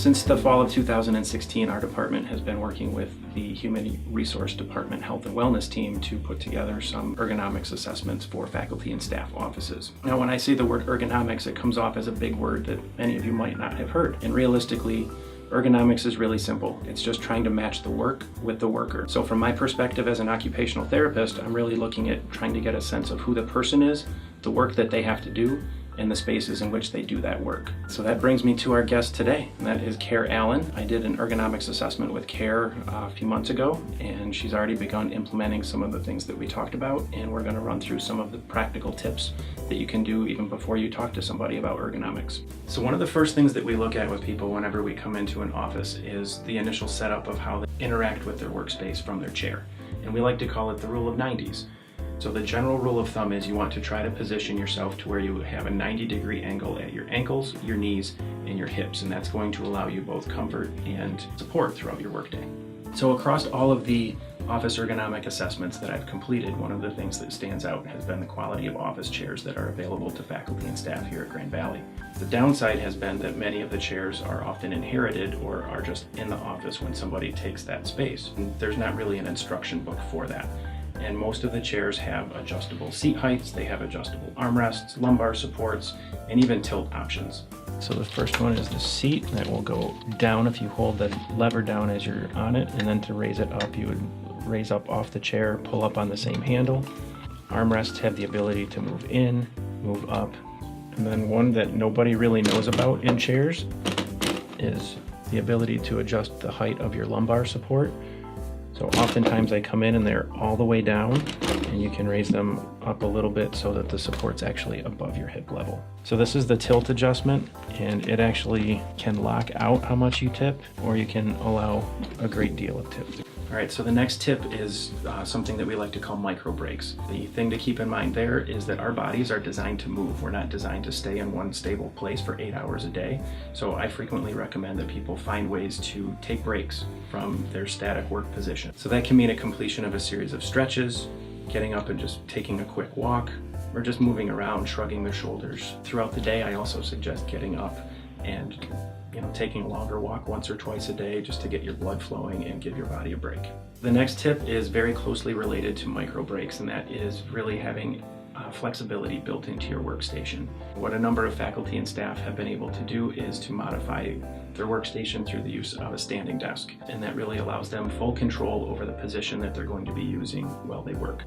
Since the fall of 2016, our department has been working with the Human Resource Department Health and Wellness team to put together some ergonomics assessments for faculty and staff offices. Now, when I say the word ergonomics, it comes off as a big word that many of you might not have heard. And realistically, ergonomics is really simple. It's just trying to match the work with the worker. So from my perspective as an occupational therapist, I'm really looking at trying to get a sense of who the person is, the work that they have to do, and the spaces in which they do that work. So that brings me to our guest today, and that is Care Allen. I did an ergonomics assessment with Care a few months ago, and she's already begun implementing some of the things that we talked about, and we're gonna run through some of the practical tips that you can do even before you talk to somebody about ergonomics. So one of the first things that we look at with people whenever we come into an office is the initial setup of how they interact with their workspace from their chair. And we like to call it the rule of 90s. So the general rule of thumb is you want to try to position yourself to where you have a 90-degree angle at your ankles, your knees, and your hips, and that's going to allow you both comfort and support throughout your workday. So across all of the office ergonomic assessments that I've completed, one of the things that stands out has been the quality of office chairs that are available to faculty and staff here at Grand Valley. The downside has been that many of the chairs are often inherited or are just in the office when somebody takes that space. And there's not really an instruction book for that. And most of the chairs have adjustable seat heights, they have adjustable armrests, lumbar supports, and even tilt options. So the first one is the seat that will go down if you hold the lever down as you're on it, and then to raise it up, you would raise up off the chair, pull up on the same handle. Armrests have the ability to move in, move up, and then one that nobody really knows about in chairs is the ability to adjust the height of your lumbar support. So oftentimes I come in and they're all the way down, and you can raise them up a little bit so that the support's actually above your hip level. So this is the tilt adjustment, and it actually can lock out how much you tip, or you can allow a great deal of tip. All right, so the next tip is something that we like to call micro breaks. The thing to keep in mind there is that our bodies are designed to move. We're not designed to stay in one stable place for 8 hours a day. So I frequently recommend that people find ways to take breaks from their static work position. So that can mean a completion of a series of stretches, getting up and just taking a quick walk, or just moving around, shrugging their shoulders. Throughout the day, I also suggest getting up and taking a longer walk once or twice a day just to get your blood flowing and give your body a break. The next tip is very closely related to micro breaks, and that is really having flexibility built into your workstation. What a number of faculty and staff have been able to do is to modify their workstation through the use of a standing desk, and that really allows them full control over the position that they're going to be using while they work.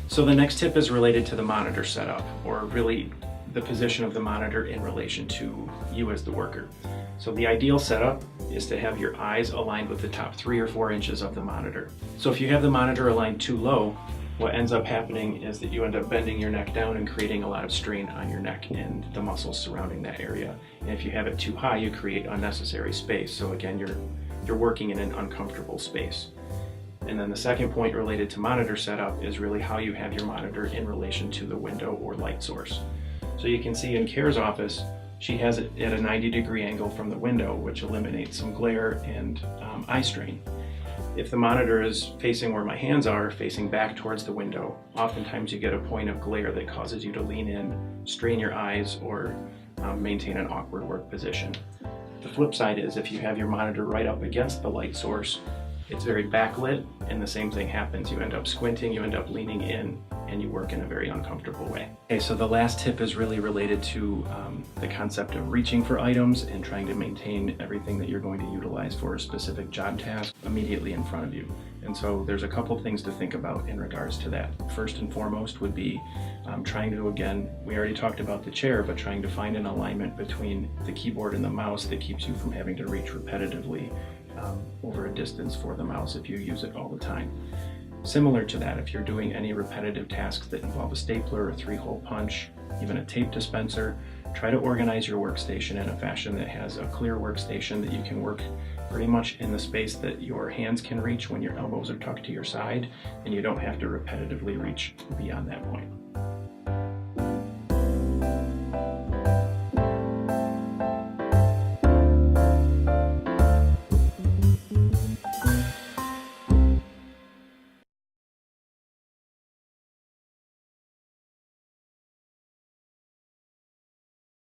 So the next tip is related to the monitor setup, or really the position of the monitor in relation to you as the worker. So the ideal setup is to have your eyes aligned with the top 3 or 4 inches of the monitor. So if you have the monitor aligned too low, what ends up happening is that you end up bending your neck down and creating a lot of strain on your neck and the muscles surrounding that area. And if you have it too high, you create unnecessary space. So again, you're working in an uncomfortable space. And then the second point related to monitor setup is really how you have your monitor in relation to the window or light source. So you can see in Care's office, she has it at a 90-degree angle from the window, which eliminates some glare and eye strain. If the monitor is facing where my hands are, facing back towards the window, oftentimes you get a point of glare that causes you to lean in, strain your eyes, or maintain an awkward work position. The flip side is if you have your monitor right up against the light source, it's very backlit, and the same thing happens. You end up squinting, you end up leaning in, and you work in a very uncomfortable way. Okay, so the last tip is really related to the concept of reaching for items and trying to maintain everything that you're going to utilize for a specific job task immediately in front of you. And so there's a couple things to think about in regards to that. First and foremost would be trying to, again, we already talked about the chair, but trying to find an alignment between the keyboard and the mouse that keeps you from having to reach repetitively over a distance for the mouse if you use it all the time. Similar to that, if you're doing any repetitive tasks that involve a stapler, a 3-hole punch, even a tape dispenser, try to organize your workstation in a fashion that has a clear workstation that you can work pretty much in the space that your hands can reach when your elbows are tucked to your side, and you don't have to repetitively reach beyond that point.